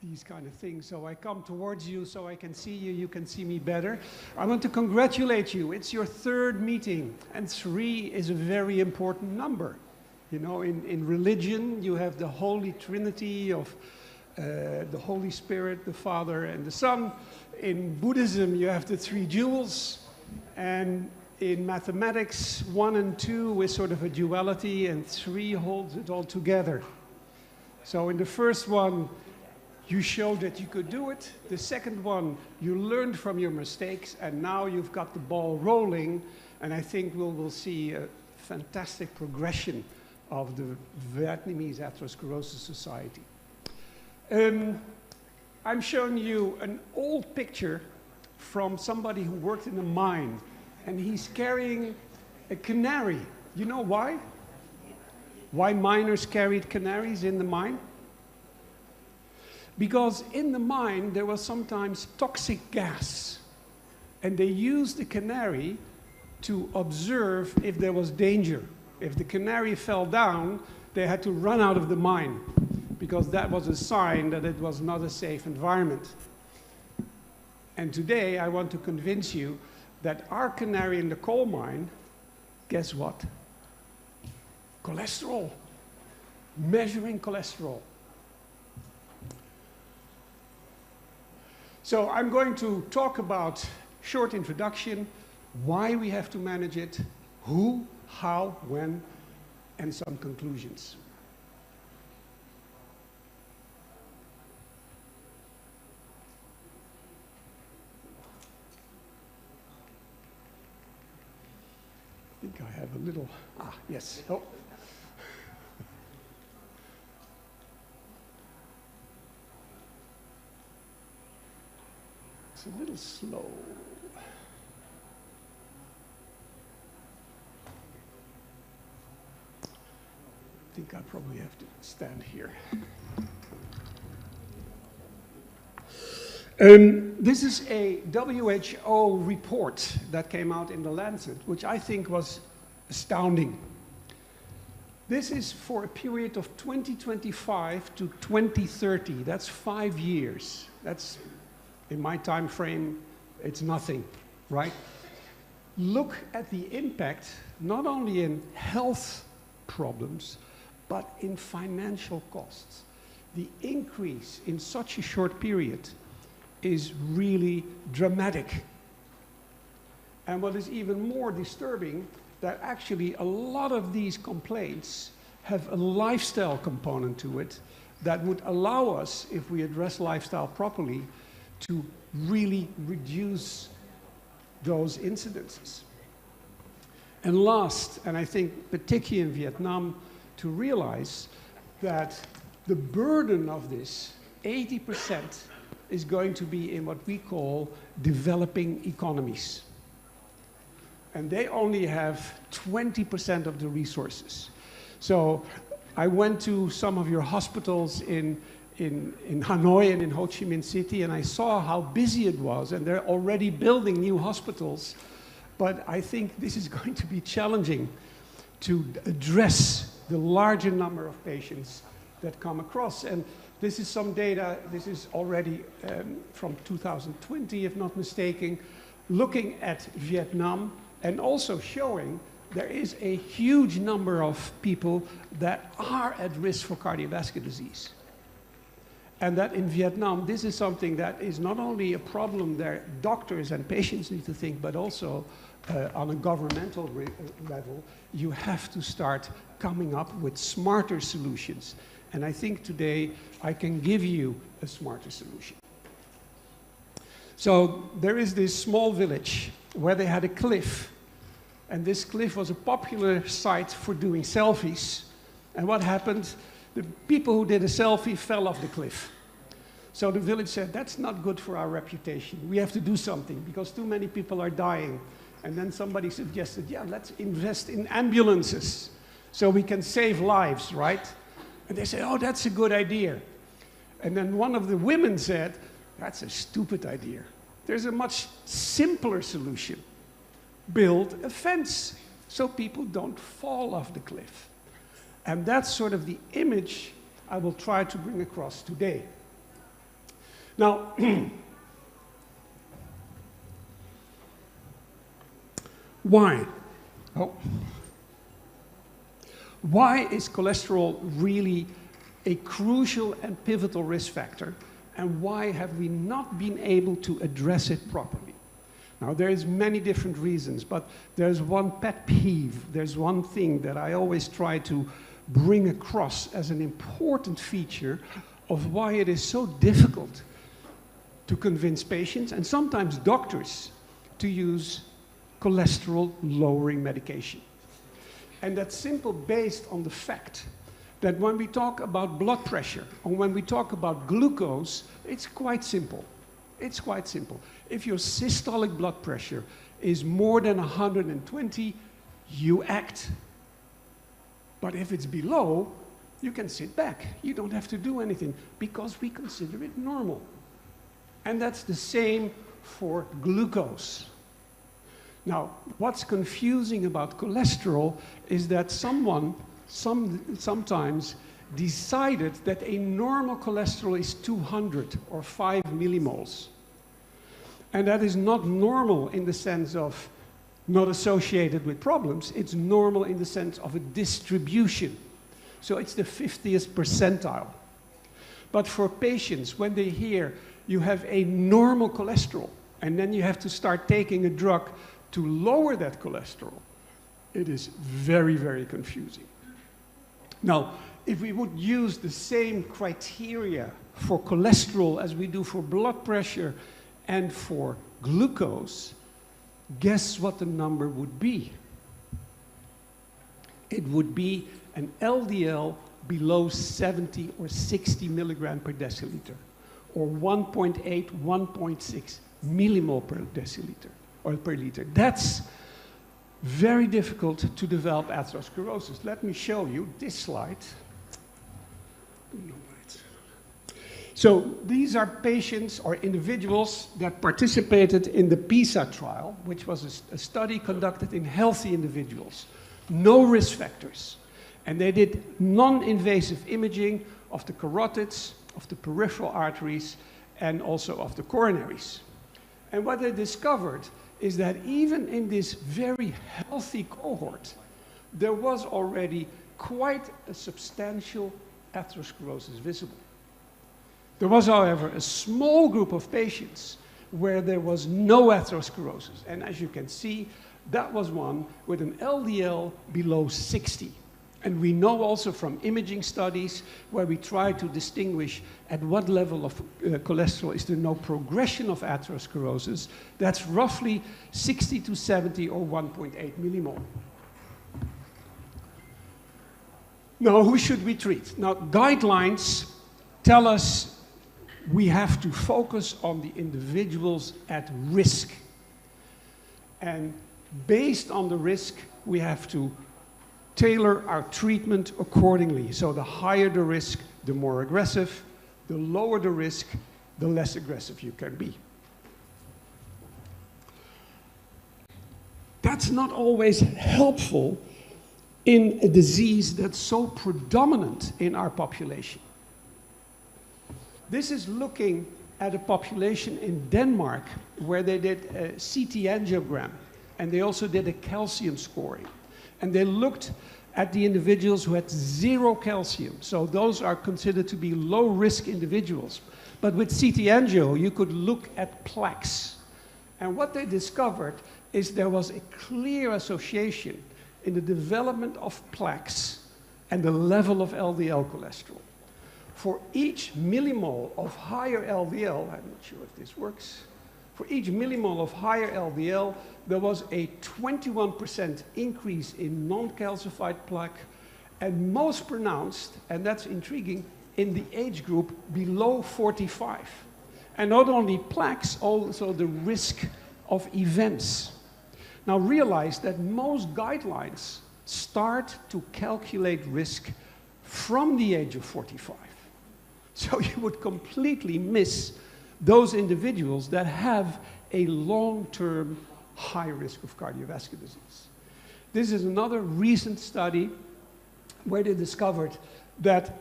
these kind of things. So I come towards you so I can see you, you can see me better. I want to congratulate you. It's your third meeting, and 3 is a very important number. You know, in religion, you have the Holy Trinity of the Holy Spirit, the Father, and the Son. In Buddhism, you have the 3 jewels. And in mathematics, 1 and 2 is sort of a duality, and 3 holds it all together. So in the first one, you showed that you could do it. The second one, you learned from your mistakes, and now you've got the ball rolling. And I think we'll see a fantastic progression of the Vietnamese Atherosclerosis Society. I'm showing you an old picture from somebody who worked in a mine, and he's carrying a canary. You know why? Why miners carried canaries in the mine? Because in the mine there was sometimes toxic gas, and they used the canary to observe if there was danger. If the canary fell down, they had to run out of the mine, because that was a sign that it was not a safe environment. And today I want to convince you that our canary in the coal mine, guess what? Cholesterol. Measuring cholesterol. So I'm going to talk about, short introduction, why we have to manage it, who, how, when, and some conclusions. I think I have a little, yes. Oh. It's a little slow. I think I probably have to stand here. This is a WHO report that came out in the Lancet, which I think was astounding. This is for a period of 2025 to 2030. That's 5 years. That's, in my time frame, it's nothing, right? Look at the impact, not only in health problems, but in financial costs. The increase in such a short period is really dramatic. And what is even more disturbing, that actually a lot of these complaints have a lifestyle component to it that would allow us, if we address lifestyle properly, to really reduce those incidences. And last, and I think particularly in Vietnam, to realize that the burden of this, 80%, is going to be in what we call developing economies. And they only have 20% of the resources. So I went to some of your hospitals in Hanoi and in Ho Chi Minh City, and I saw how busy it was, and they're already building new hospitals. But I think this is going to be challenging to address the larger number of patients that come across. And this is some data, this is already from 2020, if not mistaken, looking at Vietnam and also showing there is a huge number of people that are at risk for cardiovascular disease. And that in Vietnam, this is something that is not only a problem that doctors and patients need to think, but also on a governmental level, you have to start coming up with smarter solutions. And I think today I can give you a smarter solution. So there is this small village where they had a cliff. And this cliff was a popular site for doing selfies. And what happened? The people who did a selfie fell off the cliff. So the village said, that's not good for our reputation. We have to do something because too many people are dying. And then somebody suggested, yeah, let's invest in ambulances so we can save lives, right? And they said, oh, that's a good idea. And then one of the women said, that's a stupid idea. There's a much simpler solution. Build a fence so people don't fall off the cliff. And that's sort of the image I will try to bring across today. Now, why? Oh. Why is cholesterol really a crucial and pivotal risk factor, and why have we not been able to address it properly? Now, there's many different reasons, but there's one pet peeve. There's one thing that I always try to bring across as an important feature of why it is so difficult to convince patients and sometimes doctors to use cholesterol-lowering medication. And that's simple based on the fact that when we talk about blood pressure or when we talk about glucose, it's quite simple. It's quite simple. If your systolic blood pressure is more than 120, you act. But if it's below, you can sit back. You don't have to do anything because we consider it normal. And that's the same for glucose. Now, what's confusing about cholesterol is that sometimes decided that a normal cholesterol is 200 or 5 millimoles. And that is not normal in the sense of not associated with problems. It's normal in the sense of a distribution. So it's the 50th percentile. But for patients, when they hear you have a normal cholesterol, and then you have to start taking a drug to lower that cholesterol, it is very, very confusing. Now, if we would use the same criteria for cholesterol as we do for blood pressure and for glucose, guess what the number would be? It would be an LDL below 70 or 60 milligram per deciliter, or 1.8, 1.6 millimole per deciliter, or per liter. That's very difficult to develop atherosclerosis. Let me show you this slide. So these are patients or individuals that participated in the PISA trial, which was a study conducted in healthy individuals, no risk factors. And they did non-invasive imaging of the carotids, of the peripheral arteries, and also of the coronaries. And what they discovered is that even in this very healthy cohort, there was already quite a substantial atherosclerosis visible. There was, however, a small group of patients where there was no atherosclerosis. And as you can see, that was one with an LDL below 60. And we know also from imaging studies where we try to distinguish at what level of cholesterol is there no progression of atherosclerosis, that's roughly 60 to 70 or 1.8 millimole. Now, who should we treat? Now, guidelines tell us we have to focus on the individuals at risk. And based on the risk, we have to tailor our treatment accordingly. So the higher the risk, the more aggressive. The lower the risk, the less aggressive you can be. That's not always helpful in a disease that's so predominant in our population. This is looking at a population in Denmark where they did a CT angiogram, and they also did a calcium scoring. And they looked at the individuals who had 0 calcium. So those are considered to be low-risk individuals. But with CT angio, you could look at plaques. And what they discovered is there was a clear association in the development of plaques and the level of LDL cholesterol. For each millimole of higher LDL, I'm not sure if this works, for each millimole of higher LDL, there was a 21% increase in non-calcified plaque, and most pronounced, and that's intriguing, in the age group below 45. And not only plaques, also the risk of events. Now realize that most guidelines start to calculate risk from the age of 45. So you would completely miss those individuals that have a long-term high risk of cardiovascular disease. This is another recent study where they discovered that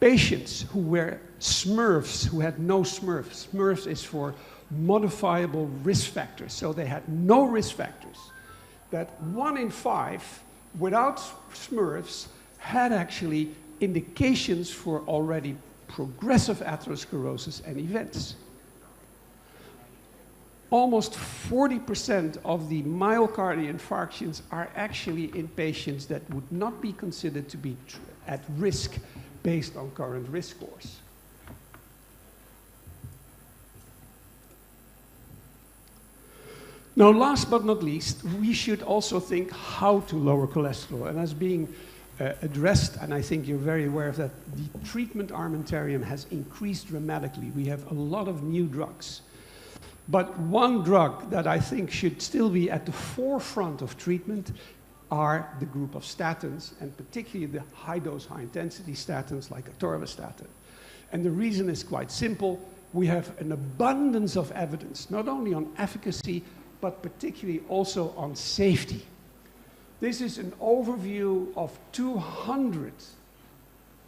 patients who were SMRFs, who had no SMRFs. SMRFs is for modifiable risk factors, so they had no risk factors. That 1 in 5 without SMRFs had actually indications for already progressive atherosclerosis and events. Almost 40% of the myocardial infarctions are actually in patients that would not be considered to be at risk based on current risk scores. Now, last but not least, we should also think how to lower cholesterol. And as being addressed, and I think you're very aware of that, the treatment armamentarium has increased dramatically. We have a lot of new drugs. But one drug that I think should still be at the forefront of treatment are the group of statins, and particularly the high-dose, high-intensity statins like atorvastatin. And the reason is quite simple. We have an abundance of evidence, not only on efficacy, but particularly also on safety. This is an overview of 200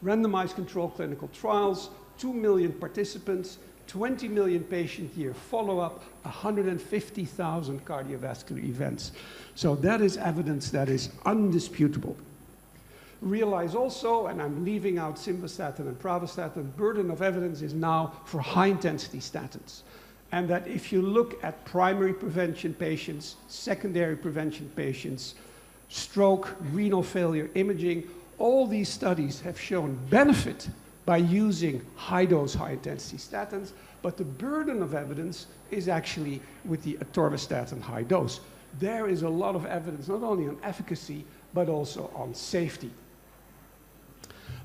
randomized controlled clinical trials, 2 million participants, 20 million patient year follow-up, 150,000 cardiovascular events. So that is evidence that is undisputable. Realize also, and I'm leaving out simvastatin and pravastatin, burden of evidence is now for high-intensity statins. And that if you look at primary prevention patients, secondary prevention patients, stroke, renal failure imaging, all these studies have shown benefit by using high-dose, high-intensity statins, but the burden of evidence is actually with the atorvastatin high dose. There is a lot of evidence, not only on efficacy, but also on safety.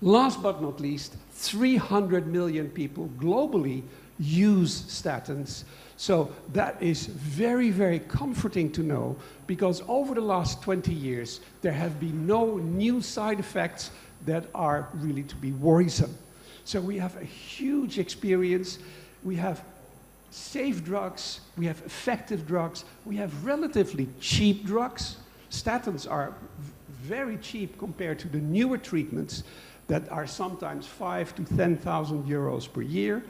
Last but not least, 300 million people globally use statins. So that is very, very comforting to know, because over the last 20 years, there have been no new side effects that are really to be worrisome. So we have a huge experience. We have safe drugs. We have effective drugs. We have relatively cheap drugs. Statins are very cheap compared to the newer treatments that are sometimes 5,000 to 10,000 euros per year.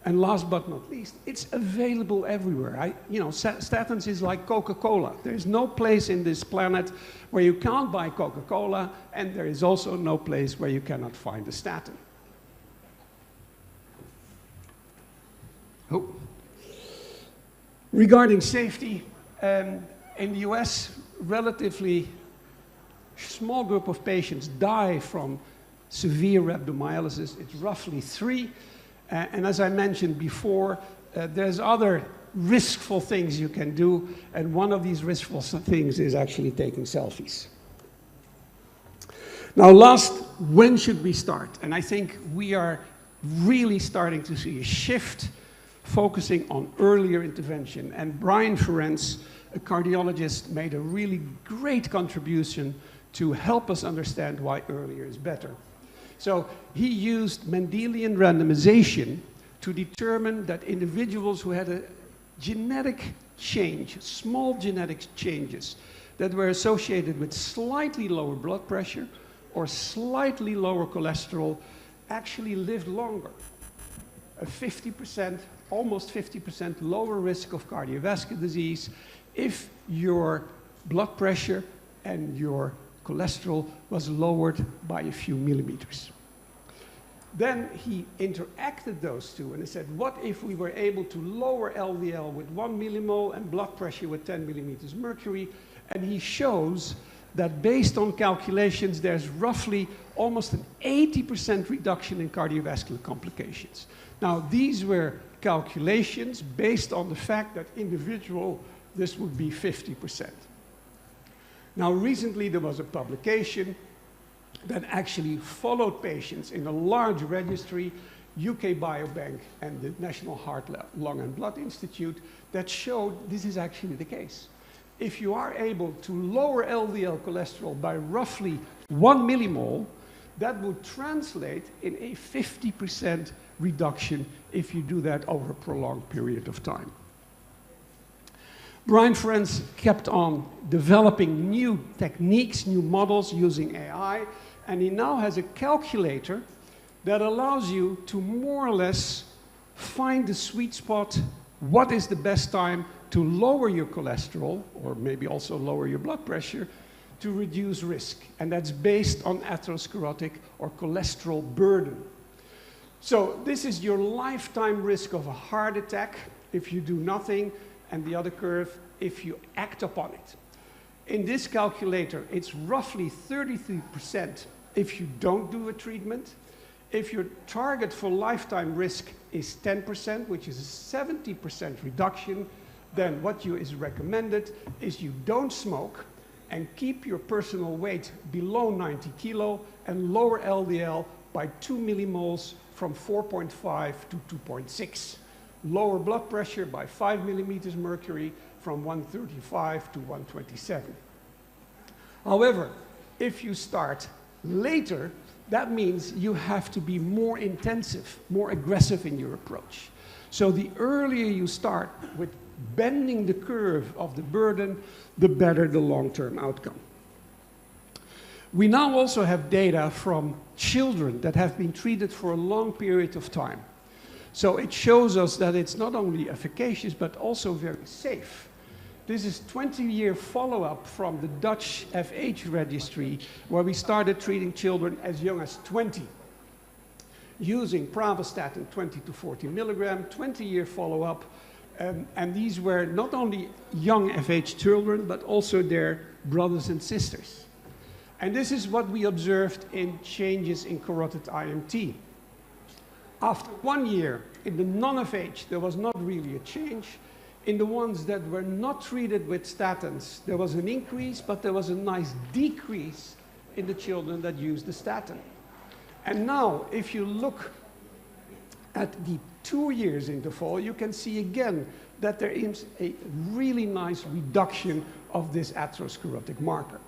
And last but not least, it's available everywhere. Statins is like Coca-Cola. There's no place in this planet where you can't buy Coca-Cola, and there is also no place where you cannot find a statin. Oh. Regarding safety, in the US, relatively small group of patients die from severe rhabdomyolysis. It's roughly 3. And as I mentioned before, there's other riskful things you can do, and one of these riskful things is actually taking selfies. Now last, when should we start? And I think we are really starting to see a shift focusing on earlier intervention. And Brian Ferencz, a cardiologist, made a really great contribution to help us understand why earlier is better. So he used Mendelian randomization to determine that individuals who had a genetic change, small genetic changes, that were associated with slightly lower blood pressure or slightly lower cholesterol actually lived longer. A 50%, almost 50% lower risk of cardiovascular disease if your blood pressure and your cholesterol was lowered by a few millimeters. Then he interacted those two and he said, what if we were able to lower LDL with 1 millimole and blood pressure with 10 millimeters mercury? And he shows that based on calculations, there's roughly almost an 80% reduction in cardiovascular complications. Now, these were calculations based on the fact that individual, this would be 50%. Now, recently there was a publication that actually followed patients in a large registry, UK Biobank and the National Heart, Lung and Blood Institute, that showed this is actually the case. If you are able to lower LDL cholesterol by roughly 1 millimole, that would translate in a 50% reduction if you do that over a prolonged period of time. Brian Ferencz kept on developing new techniques, new models using AI, and he now has a calculator that allows you to more or less find the sweet spot, what is the best time to lower your cholesterol, or maybe also lower your blood pressure, to reduce risk. And that's based on atherosclerotic or cholesterol burden. So this is your lifetime risk of a heart attack if you do nothing, and the other curve if you act upon it. In this calculator, it's roughly 33% if you don't do a treatment. If your target for lifetime risk is 10%, which is a 70% reduction, then what is recommended is you don't smoke and keep your personal weight below 90 kilo and lower LDL by 2 millimoles from 4.5 to 2.6. Lower blood pressure by 5 millimeters mercury from 135 to 127. However, if you start later, that means you have to be more intensive, more aggressive in your approach. So the earlier you start with bending the curve of the burden, the better the long-term outcome. We now also have data from children that have been treated for a long period of time. So it shows us that it's not only efficacious, but also very safe. This is 20-year follow-up from the Dutch FH registry, where we started treating children as young as 20, using pravastatin 20 to 40 milligram, 20-year follow-up. And these were not only young FH children, but also their brothers and sisters. And this is what we observed in changes in carotid IMT. After 1 year, in the non-FH, there was not really a change. In the ones that were not treated with statins, there was an increase, but there was a nice decrease in the children that used the statin. And now, if you look at the 2 years interval, you can see again that there is a really nice reduction of this atherosclerotic marker.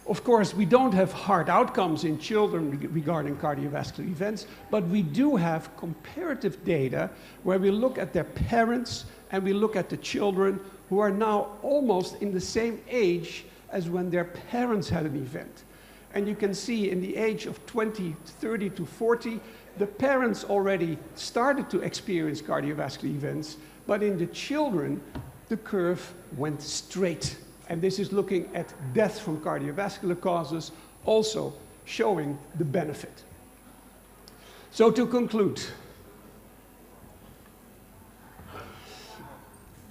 Of course, we don't have hard outcomes in children regarding cardiovascular events, but we do have comparative data where we look at their parents and we look at the children who are now almost in the same age as when their parents had an event. And you can see in the age of 20, 30 to 40, the parents already started to experience cardiovascular events, but in the children, the curve went straight. And this is looking at death from cardiovascular causes, also showing the benefit. So to conclude,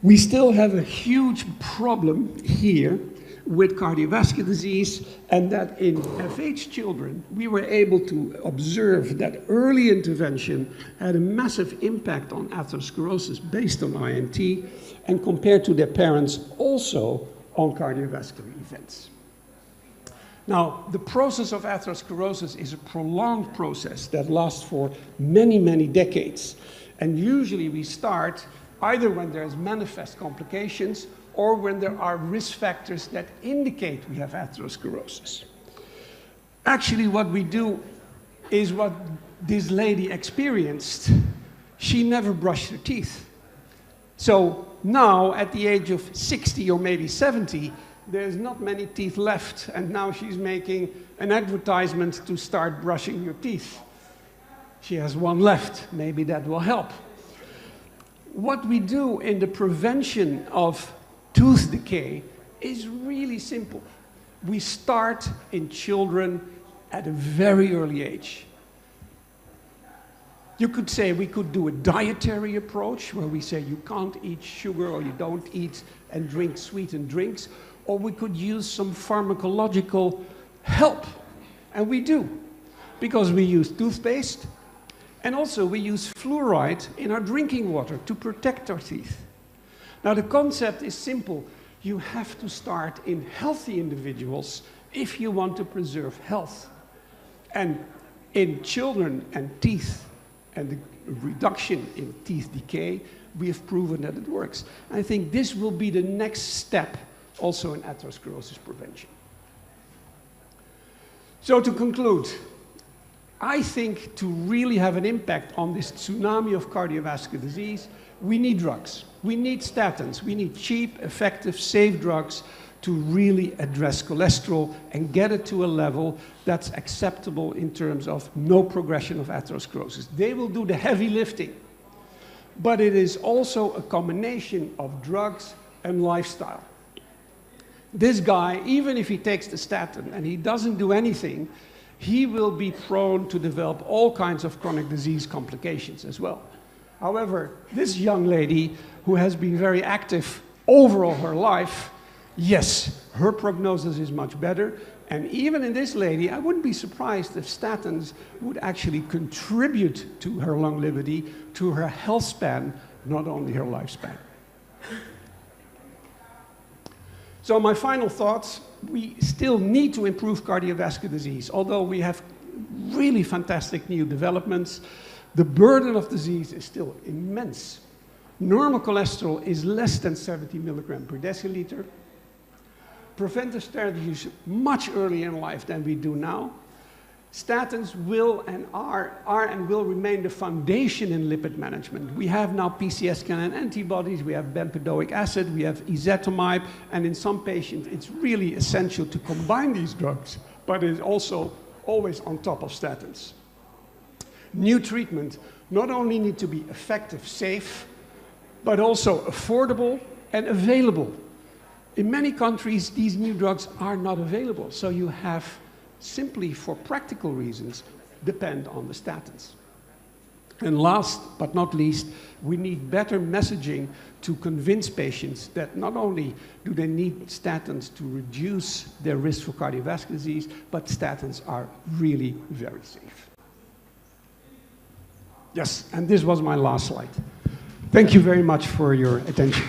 we still have a huge problem here with cardiovascular disease, and that in FH children, we were able to observe that early intervention had a massive impact on atherosclerosis based on IMT, and compared to their parents, also on cardiovascular events. Now, the process of atherosclerosis is a prolonged process that lasts for many, many decades. And usually we start either when there's manifest complications or when there are risk factors that indicate we have atherosclerosis. Actually, what we do is what this lady experienced. She never brushed her teeth. So now, at the age of 60 or maybe 70, there's not many teeth left, and now she's making an advertisement to start brushing your teeth. She has one left. Maybe that will help. What we do in the prevention of tooth decay is really simple. We start in children at a very early age. You could say we could do a dietary approach where we say you can't eat sugar or you don't eat and drink sweetened drinks, or we could use some pharmacological help. And we do, because we use toothpaste and also we use fluoride in our drinking water to protect our teeth. Now the concept is simple. You have to start in healthy individuals if you want to preserve health. And in children and teeth, and the reduction in teeth decay, we have proven that it works. I think this will be the next step also in atherosclerosis prevention. So to conclude, I think to really have an impact on this tsunami of cardiovascular disease, we need drugs. We need statins. We need cheap, effective, safe drugs to really address cholesterol and get it to a level that's acceptable in terms of no progression of atherosclerosis. They will do the heavy lifting. But it is also a combination of drugs and lifestyle. This guy, even if he takes the statin and he doesn't do anything, he will be prone to develop all kinds of chronic disease complications as well. However, this young lady who has been very active overall her life, yes, her prognosis is much better. And even in this lady, I wouldn't be surprised if statins would actually contribute to her longevity, to her health span, not only her lifespan. So my final thoughts, we still need to improve cardiovascular disease. Although we have really fantastic new developments, the burden of disease is still immense. Normal cholesterol is less than 70 milligrams per deciliter. Preventive strategies much earlier in life than we do now. Statins will and are and will remain the foundation in lipid management. We have now PCSK9 antibodies, we have bempedoic acid, we have ezetimibe, and in some patients it's really essential to combine these drugs, but it is also always on top of statins. New treatment not only need to be effective, safe, but also affordable and available. In many countries, these new drugs are not available, so you have simply, for practical reasons, depend on the statins. And last but not least, we need better messaging to convince patients that not only do they need statins to reduce their risk for cardiovascular disease, but statins are really very safe. Yes, and this was my last slide. Thank you very much for your attention.